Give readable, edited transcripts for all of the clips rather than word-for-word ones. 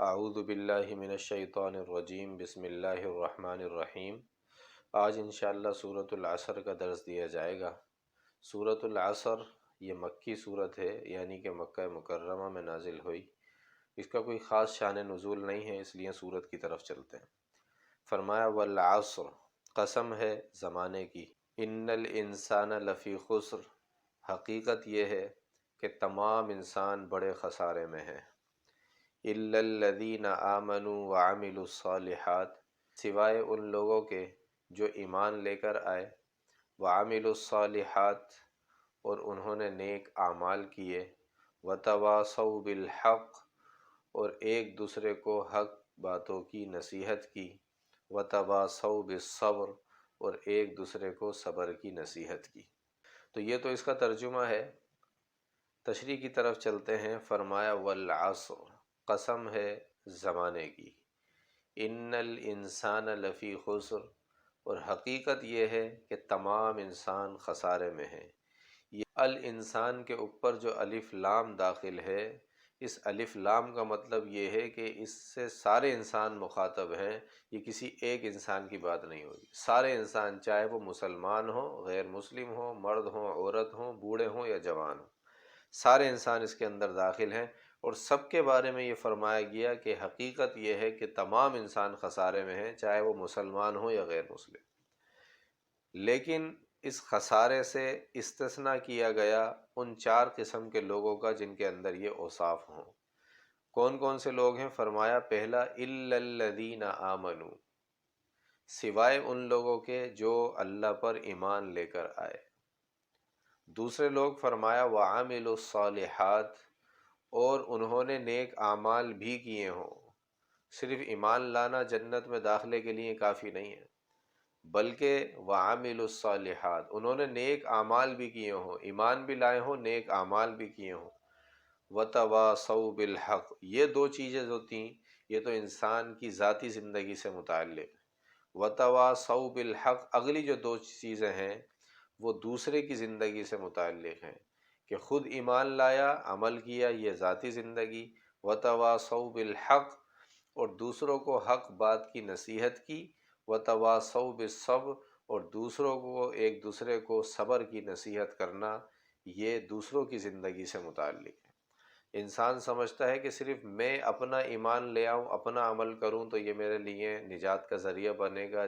اعوذ باللہ من الشیطان الرجیم، بسم اللہ الرحمن الرحیم۔ آج انشاءاللہ سورۃ العصر کا درس دیا جائے گا۔ سورۃ العصر یہ مکی صورت ہے، یعنی کہ مکہ مکرمہ میں نازل ہوئی۔ اس کا کوئی خاص شان نزول نہیں ہے، اس لیے صورت کی طرف چلتے ہیں۔ فرمایا والعصر، قسم ہے زمانے کی، ان الانسان لفی خسر، حقیقت یہ ہے کہ تمام انسان بڑے خسارے میں ہیں۔ الا الذین آمنوا وعملوا الصالحات، سوائے ان لوگوں کے جو ایمان لے کر آئے، وعملوا الصالحات، اور انہوں نے نیک اعمال کیے، وتواصوا بالحق، اور ایک دوسرے کو حق باتوں کی نصیحت کی، وتواصوا بالصبر، اور ایک دوسرے کو صبر کی نصیحت کی۔ تو یہ تو اس کا ترجمہ ہے۔ تشریح کی طرف چلتے ہیں۔ فرمایا والعصر، قسم ہے زمانے کی، ان الانسان لفی خسر، اور حقیقت یہ ہے کہ تمام انسان خسارے میں ہیں۔ یہ الانسان کے اوپر جو الف لام داخل ہے، اس الف لام کا مطلب یہ ہے کہ اس سے سارے انسان مخاطب ہیں، یہ کسی ایک انسان کی بات نہیں ہوگی۔ سارے انسان، چاہے وہ مسلمان ہوں، غیر مسلم ہوں، مرد ہوں، عورت ہوں، بوڑھے ہوں یا جوان ہوں، سارے انسان اس کے اندر داخل ہیں۔ اور سب کے بارے میں یہ فرمایا گیا کہ حقیقت یہ ہے کہ تمام انسان خسارے میں ہیں، چاہے وہ مسلمان ہوں یا غیر مسلم۔ لیکن اس خسارے سے استثناء کیا گیا ان 4 قسم کے لوگوں کا جن کے اندر یہ اوصاف ہوں۔ کون کون سے لوگ ہیں؟ فرمایا پہلا الا الذین آمنوا، سوائے ان لوگوں کے جو اللہ پر ایمان لے کر آئے۔ دوسرے لوگ فرمایا وعملوا الصالحات، اور انہوں نے نیک اعمال بھی کیے ہوں۔ صرف ایمان لانا جنت میں داخلے کے لیے کافی نہیں ہے، بلکہ وعملوا الصالحات، انہوں نے نیک اعمال بھی کیے ہوں، ایمان بھی لائے ہوں، نیک اعمال بھی کیے ہوں۔ وتواصوا بالحق، یہ 2 چیزیں جو تھیں، یہ تو انسان کی ذاتی زندگی سے متعلق ہے۔ وتواصوا بالحق، اگلی جو 2 چیزیں ہیں وہ دوسرے کی زندگی سے متعلق ہیں، کہ خود ایمان لایا، عمل کیا، یہ ذاتی زندگی۔ وتواصوا بالحق، اور دوسروں کو حق بات کی نصیحت کی۔ وتواصوا بالصبر، اور دوسروں کو، ایک دوسرے کو صبر کی نصیحت کرنا، یہ دوسروں کی زندگی سے متعلق ہے۔ انسان سمجھتا ہے کہ صرف میں اپنا ایمان لے آؤں، اپنا عمل کروں تو یہ میرے لیے نجات کا ذریعہ بنے گا،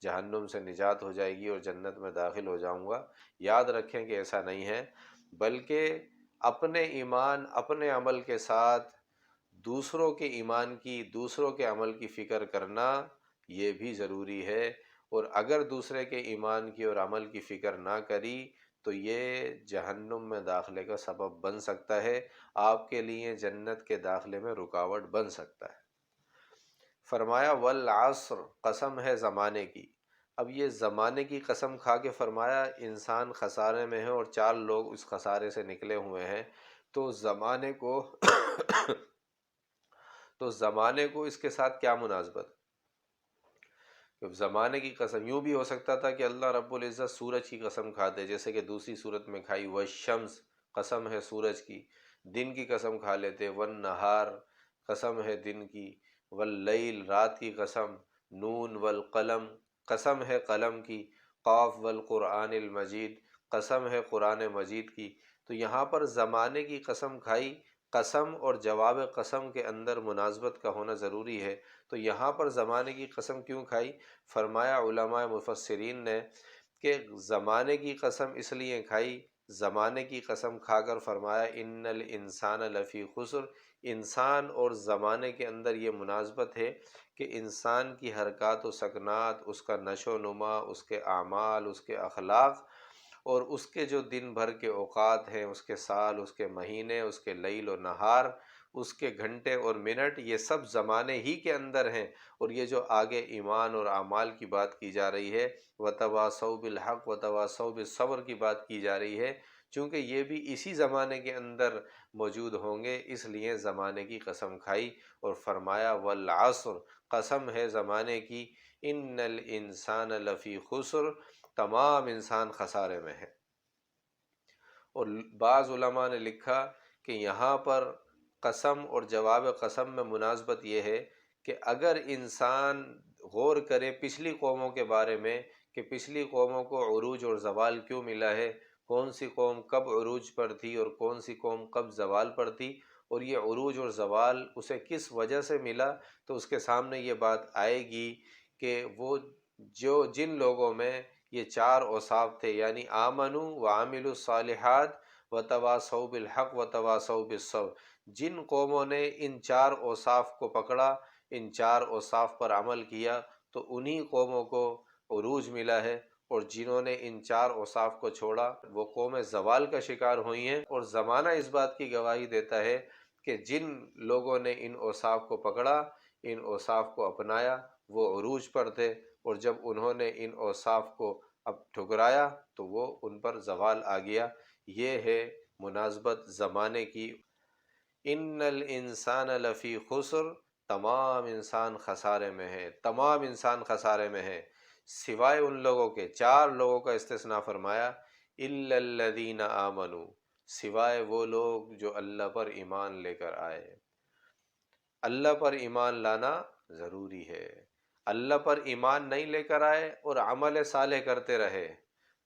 جہنم سے نجات ہو جائے گی اور جنت میں داخل ہو جاؤں گا۔ یاد رکھیں کہ ایسا نہیں ہے، بلکہ اپنے ایمان، اپنے عمل کے ساتھ دوسروں کے ایمان کی، دوسروں کے عمل کی فکر کرنا یہ بھی ضروری ہے۔ اور اگر دوسرے کے ایمان کی اور عمل کی فکر نہ کری تو یہ جہنم میں داخلے کا سبب بن سکتا ہے، آپ کے لیے جنت کے داخلے میں رکاوٹ بن سکتا ہے۔ فرمایا والعصر، قسم ہے زمانے کی۔ اب یہ زمانے کی قسم کھا کے فرمایا انسان خسارے میں ہے اور 4 لوگ اس خسارے سے نکلے ہوئے ہیں، تو زمانے کو اس کے ساتھ کیا مناسبت؟ زمانے کی قسم یوں بھی ہو سکتا تھا کہ اللہ رب العزت سورج کی قسم کھاتے، جیسے کہ دوسری صورت میں کھائی والشمس، قسم ہے سورج کی۔ دن کی قسم کھا لیتے، والنہار، قسم ہے دن کی، واللیل، رات کی قسم، نون والقلم، قسم ہے قلم کی، قاف والقرآن المجید، قسم ہے قرآن مجید کی۔ تو یہاں پر زمانے کی قسم کھائی، قسم اور جواب قسم کے اندر مناسبت کا ہونا ضروری ہے، تو یہاں پر زمانے کی قسم کیوں کھائی؟ فرمایا علماء مفسرین نے کہ زمانے کی قسم اس لیے کھائی، زمانے کی قسم کھا کر فرمایا ان الانسان لفی خسر، انسان اور زمانے کے اندر یہ مناسبت ہے کہ انسان کی حرکات و سکنات، اس کا نشو و نما، اس کے اعمال، اس کے اخلاق، اور اس کے جو دن بھر کے اوقات ہیں، اس کے سال، اس کے مہینے، اس کے لیل و نہار، اس کے گھنٹے اور منٹ، یہ سب زمانے ہی کے اندر ہیں۔ اور یہ جو آگے ایمان اور اعمال کی بات کی جا رہی ہے، وتواصوا بالحق وتواصوا بالصبر کی بات کی جا رہی ہے، چونکہ یہ بھی اسی زمانے کے اندر موجود ہوں گے، اس لیے زمانے کی قسم کھائی اور فرمایا والعصر، قسم ہے زمانے کی، ان الانسان لفی خسر، تمام انسان خسارے میں ہے۔ اور بعض علماء نے لکھا کہ یہاں پر قسم اور جواب قسم میں مناسبت یہ ہے کہ اگر انسان غور کرے پچھلی قوموں کے بارے میں کہ پچھلی قوموں کو عروج اور زوال کیوں ملا ہے، کون سی قوم کب عروج پر تھی اور کون سی قوم کب زوال پر تھی، اور یہ عروج اور زوال اسے کس وجہ سے ملا، تو اس کے سامنے یہ بات آئے گی کہ وہ جن لوگوں میں یہ چار اوصاف تھے، یعنی آمنوا وعملوا الصالحات وتواصوا بالحق وتواصوا بالصبر، جن قوموں نے ان چار اوصاف کو پکڑا، ان چار اوصاف پر عمل کیا، تو انہی قوموں کو عروج ملا ہے، اور جنہوں نے ان چار اوصاف کو چھوڑا وہ قوم زوال کا شکار ہوئی ہیں۔ اور زمانہ اس بات کی گواہی دیتا ہے کہ جن لوگوں نے ان اوصاف کو پکڑا، ان اوصاف کو اپنایا، وہ عروج پر تھے، اور جب انہوں نے ان اوصاف کو اب ٹھکرایا تو وہ ان پر زوال آ گیا۔ یہ ہے مناسبت زمانے کی۔ ان الانسان لفی خسر، تمام انسان خسارے میں ہے، تمام انسان خسارے میں ہے، سوائے ان لوگوں کے، چار لوگوں کا استثناء فرمایا، الا الذین آمنوا، سوائے وہ لوگ جو اللہ پر ایمان لے کر آئے۔ اللہ پر ایمان لانا ضروری ہے۔ اللہ پر ایمان نہیں لے کر آئے اور عمل صالح کرتے رہے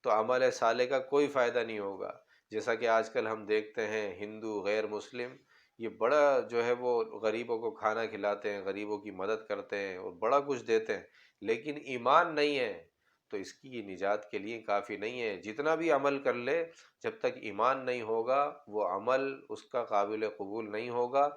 تو عمل صالح کا کوئی فائدہ نہیں ہوگا۔ جیسا کہ آج کل ہم دیکھتے ہیں ہندو غیر مسلم یہ بڑا جو ہے وہ غریبوں کو کھانا کھلاتے ہیں، غریبوں کی مدد کرتے ہیں اور بڑا کچھ دیتے ہیں، لیکن ایمان نہیں ہے تو اس کی نجات کے لیے کافی نہیں ہے۔ جتنا بھی عمل کر لے، جب تک ایمان نہیں ہوگا وہ عمل اس کا قابل قبول نہیں ہوگا،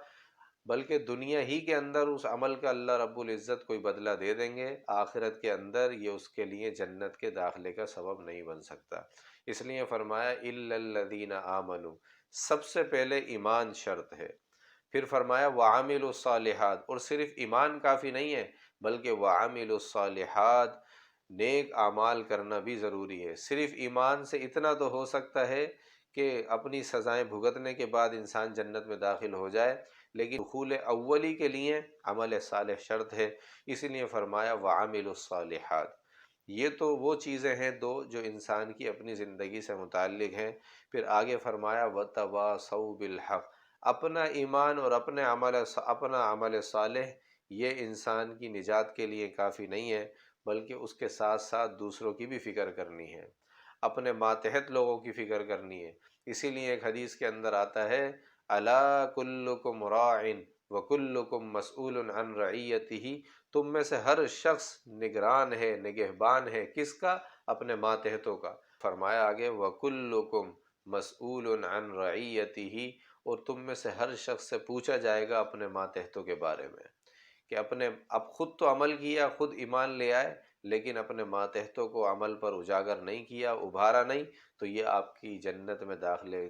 بلکہ دنیا ہی کے اندر اس عمل کا اللہ رب العزت کوئی بدلہ دے دیں گے، آخرت کے اندر یہ اس کے لیے جنت کے داخلے کا سبب نہیں بن سکتا۔ اس لیے فرمایا الا الذین آمنوا، سب سے پہلے ایمان شرط ہے۔ پھر فرمایا وعملوا الصالحات، اور صرف ایمان کافی نہیں ہے بلکہ وعملوا الصالحات، نیک اعمال کرنا بھی ضروری ہے۔ صرف ایمان سے اتنا تو ہو سکتا ہے کہ اپنی سزائیں بھگتنے کے بعد انسان جنت میں داخل ہو جائے، لیکن دخول اولی کے لیے عمل صالح شرط ہے، اس لیے فرمایا وعملوا الصالحات۔ یہ تو وہ چیزیں ہیں دو جو انسان کی اپنی زندگی سے متعلق ہیں۔ پھر آگے فرمایا وتواصوا بالحق، اپنا ایمان اور اپنا عمل صالح یہ انسان کی نجات کے لیے کافی نہیں ہے، بلکہ اس کے ساتھ ساتھ دوسروں کی بھی فکر کرنی ہے، اپنے ماتحت لوگوں کی فکر کرنی ہے۔ اسی لیے ایک حدیث کے اندر آتا ہے الا کلکم راع وکلکم مسئول عن رعیتہ، تم میں سے ہر شخص نگران ہے، نگہبان ہے، کس کا؟ اپنے ماتحتوں کا۔ فرمایا آگے وکلکم مسئول عن رعیتہ، اور تم میں سے ہر شخص سے پوچھا جائے گا اپنے ماتحتوں کے بارے میں، کہ اب خود تو عمل کیا، خود ایمان لے آئے، لیکن اپنے ماتحتوں کو عمل پر اجاگر نہیں کیا، ابھارا نہیں، تو یہ آپ کی جنت میں داخلے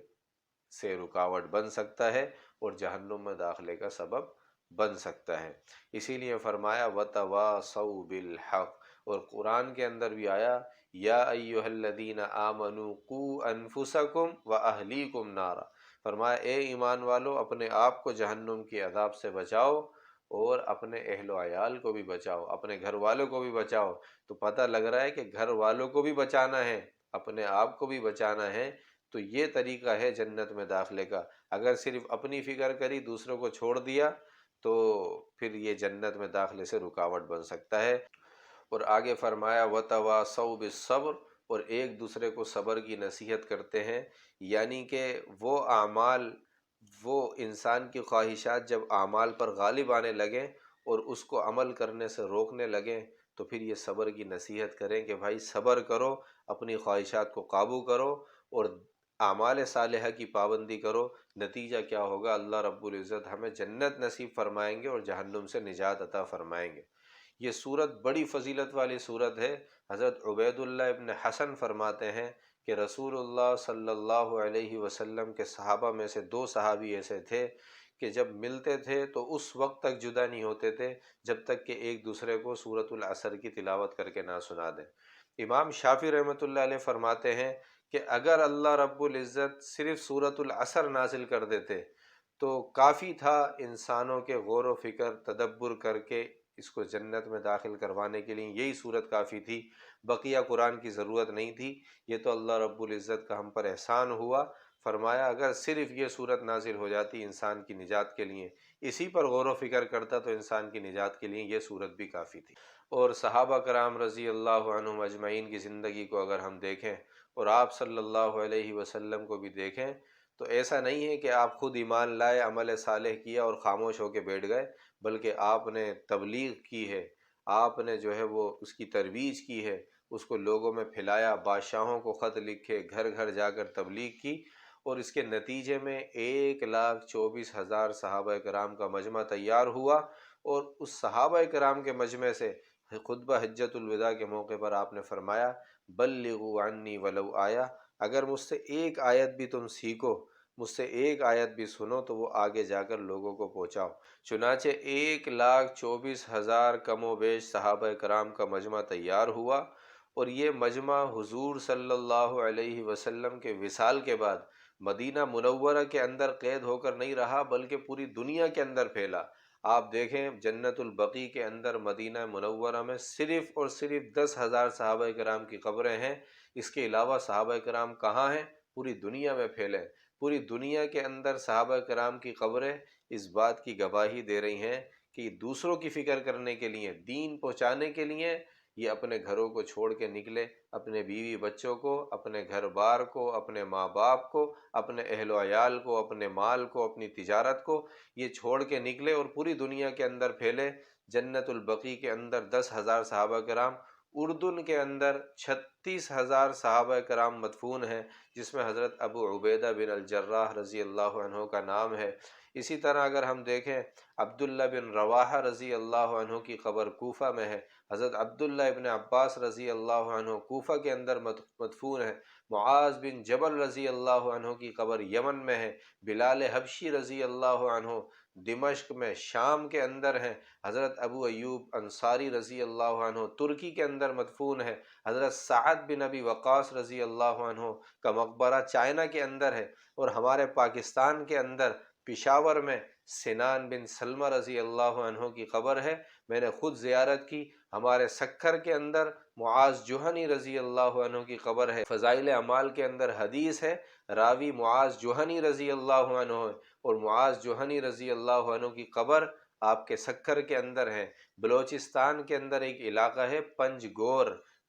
سے رکاوٹ بن سکتا ہے اور جہنم میں داخلے کا سبب بن سکتا ہے۔ اسی لیے فرمایا وتواصوا بالحق، اور قرآن کے اندر بھی آیا یا ایھا الذین آمنوا قوا انفسکم واہلیکم نارا، فرمایا اے ایمان والو اپنے آپ کو جہنم کے عذاب سے بچاؤ اور اپنے اہل و عیال کو بھی بچاؤ، اپنے گھر والوں کو بھی بچاؤ۔ تو پتہ لگ رہا ہے کہ گھر والوں کو بھی بچانا ہے، اپنے آپ کو بھی بچانا ہے، تو یہ طریقہ ہے جنت میں داخلے کا۔ اگر صرف اپنی فکر کری، دوسروں کو چھوڑ دیا، تو پھر یہ جنت میں داخلے سے رکاوٹ بن سکتا ہے۔ اور آگے فرمایا وتواصوا بالصبر، اور ایک دوسرے کو صبر کی نصیحت کرتے ہیں، یعنی کہ وہ اعمال، وہ انسان کی خواہشات جب اعمال پر غالب آنے لگیں اور اس کو عمل کرنے سے روکنے لگیں، تو پھر یہ صبر کی نصیحت کریں کہ بھائی صبر کرو، اپنی خواہشات کو قابو کرو اور اعمال صالحہ کی پابندی کرو۔ نتیجہ کیا ہوگا؟ اللہ رب العزت ہمیں جنت نصیب فرمائیں گے اور جہنم سے نجات عطا فرمائیں گے۔ یہ صورت بڑی فضیلت والی صورت ہے۔ حضرت عبید اللہ ابن حسن فرماتے ہیں کہ رسول اللہ صلی اللہ علیہ وسلم کے صحابہ میں سے دو صحابی ایسے تھے کہ جب ملتے تھے تو اس وقت تک جدا نہیں ہوتے تھے جب تک کہ ایک دوسرے کو سورۃ العصر کی تلاوت کر کے نہ سنا دیں۔ امام شافعی رحمۃ اللہ علیہ فرماتے ہیں کہ اگر اللہ رب العزت صرف سورۃ العصر نازل کر دیتے تو کافی تھا، انسانوں کے غور و فکر تدبر کر کے اس کو جنت میں داخل کروانے کے لیے یہی صورت کافی تھی، بقیہ قرآن کی ضرورت نہیں تھی۔ یہ تو اللہ رب العزت کا ہم پر احسان ہوا، فرمایا اگر صرف یہ صورت نازل ہو جاتی انسان کی نجات کے لیے، اسی پر غور و فکر کرتا تو انسان کی نجات کے لیے یہ صورت بھی کافی تھی۔ اور صحابہ کرام رضی اللہ عنہم اجمعین کی زندگی کو اگر ہم دیکھیں اور آپ صلی اللہ علیہ وسلم کو بھی دیکھیں تو ایسا نہیں ہے کہ آپ خود ایمان لائے، عمل صالح کیا اور خاموش ہو کے بیٹھ گئے، بلکہ آپ نے تبلیغ کی ہے، آپ نے جو ہے وہ اس کی ترویج کی ہے، اس کو لوگوں میں پھیلایا، بادشاہوں کو خط لکھے، گھر گھر جا کر تبلیغ کی، اور اس کے نتیجے میں 1,24,000 صحابہ کرام کا مجمع تیار ہوا۔ اور اس صحابہ کرام کے مجمع سے خطبہ حجۃ الوداع کے موقع پر آپ نے فرمایا بلغوا عنی ولو آیا، اگر مجھ سے ایک آیت بھی تم سیکھو، مجھ سے ایک آیت بھی سنو تو وہ آگے جا کر لوگوں کو پہنچاؤ۔ چنانچہ 1,24,000 کم و بیش صحابہ کرام کا مجمع تیار ہوا، اور یہ مجمع حضور صلی اللہ علیہ وسلم کے وصال کے بعد مدینہ منورہ کے اندر قید ہو کر نہیں رہا، بلکہ پوری دنیا کے اندر پھیلا۔ آپ دیکھیں جنت البقیع کے اندر مدینہ منورہ میں صرف اور صرف 10,000 صحابہ کرام کی قبریں ہیں، اس کے علاوہ صحابہ کرام کہاں ہیں؟ پوری دنیا میں پھیلے۔ پوری دنیا کے اندر صحابہ کرام کی قبریں اس بات کی گواہی دے رہی ہیں کہ دوسروں کی فکر کرنے کے لیے، دین پہنچانے کے لیے یہ اپنے گھروں کو چھوڑ کے نکلے، اپنے بیوی بچوں کو، اپنے گھر بار کو، اپنے ماں باپ کو، اپنے اہل و عیال کو، اپنے مال کو، اپنی تجارت کو یہ چھوڑ کے نکلے اور پوری دنیا کے اندر پھیلے۔ جنت البقیع کے اندر 10,000 صحابہ کرام، اردن کے اندر 36,000 صحابہ کرام مدفون ہیں، جس میں حضرت ابو عبیدہ بن الجراح رضی اللہ عنہ کا نام ہے۔ اسی طرح اگر ہم دیکھیں عبداللہ بن رواحہ رضی اللہ عنہ کی قبر کوفہ میں ہے، حضرت عبداللہ ابن عباس رضی اللہ عنہ کوفہ کے اندر مدفون ہے، معاذ بن جبل رضی اللہ عنہ کی قبر یمن میں ہے، بلال حبشی رضی اللہ عنہ دمشق میں شام کے اندر ہیں، حضرت ابو ایوب انصاری رضی اللہ عنہ ترکی کے اندر مدفون ہے، حضرت سعد بن ابی وقاص رضی اللہ عنہ کا مقبرہ چائنا کے اندر ہے، اور ہمارے پاکستان کے اندر پشاور میں سنان بن سلمہ رضی اللہ عنہ کی قبر ہے، میں نے خود زیارت کی۔ ہمارے سکھر کے اندر معاذ جوہنی رضی اللہ عنہ کی قبر ہے، فضائل اعمال کے اندر حدیث ہے، راوی معاذ جوہنی رضی اللہ عنہ ہے، اور معاذ جوہنی رضی اللہ عنہ کی قبر آپ کے سکھر کے اندر ہے۔ بلوچستان کے اندر ایک علاقہ ہے پنج گور،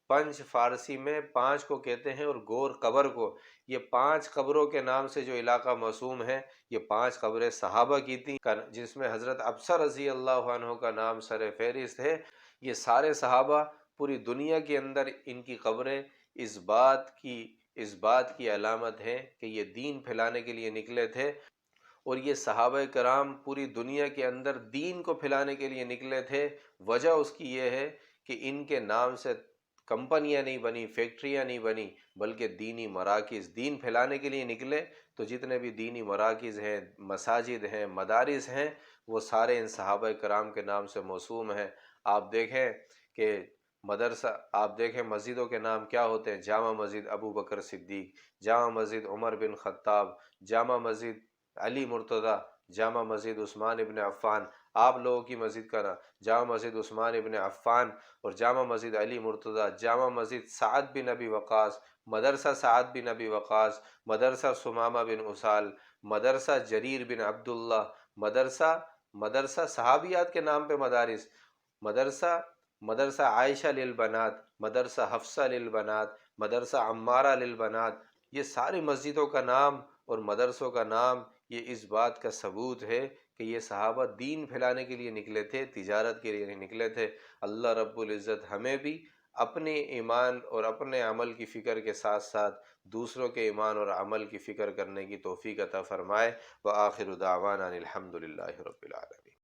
پنج فارسی میں 5 کو کہتے ہیں اور گور قبر کو، یہ 5 قبروں کے نام سے جو علاقہ موسوم ہے، یہ 5 قبریں صحابہ کی تھیں، جس میں حضرت ابصر رضی اللہ عنہ کا نام سر فہرست ہے۔ یہ سارے صحابہ پوری دنیا کے اندر ان کی قبریں اس بات کی علامت ہے کہ یہ دین پھیلانے کے لیے نکلے تھے، اور یہ صحابہ کرام پوری دنیا کے اندر دین کو پھیلانے کے لیے نکلے تھے۔ وجہ اس کی یہ ہے کہ ان کے نام سے کمپنیاں نہیں بنی، فیکٹریاں نہیں بنی، بلکہ دینی مراکز، دین پھیلانے کے لیے نکلے۔ تو جتنے بھی دینی مراکز ہیں، مساجد ہیں، مدارس ہیں، وہ سارے ان صحابہ کرام کے نام سے موسوم ہیں۔ آپ دیکھیں کہ آپ دیکھیں مسجدوں کے نام کیا ہوتے ہیں، جامع مسجد ابو بکر صدیق، جامع مسجد عمر بن خطاب، جامع مسجد علی مرتضیٰ، جامع مسجد عثمان ابن عفان۔ آپ لوگوں کی مسجد کا نام جامع مسجد عثمان ابن عفان، اور جامع مسجد علی مرتضیٰ، جامع مسجد سعد بن ابی وقاص، مدرسہ سعد بن ابی وقاص، مدرسہ ثمامہ بن اسال، مدرسہ جریر بن عبداللہ، مدرسہ صحابیات کے نام پہ مدارس، مدرسہ عائشہ للبنات، مدرسہ حفصہ للبنات، مدرسہ عمارہ للبنات، یہ ساری مسجدوں کا نام اور مدرسوں کا نام یہ اس بات کا ثبوت ہے کہ یہ صحابہ دین پھیلانے کے لیے نکلے تھے، تجارت کے لیے نکلے تھے۔ اللہ رب العزت ہمیں بھی اپنے ایمان اور اپنے عمل کی فکر کے ساتھ ساتھ دوسروں کے ایمان اور عمل کی فکر کرنے کی توفیق عطا فرمائے۔ وآخر دعوانا الحمد للہ رب العالمین۔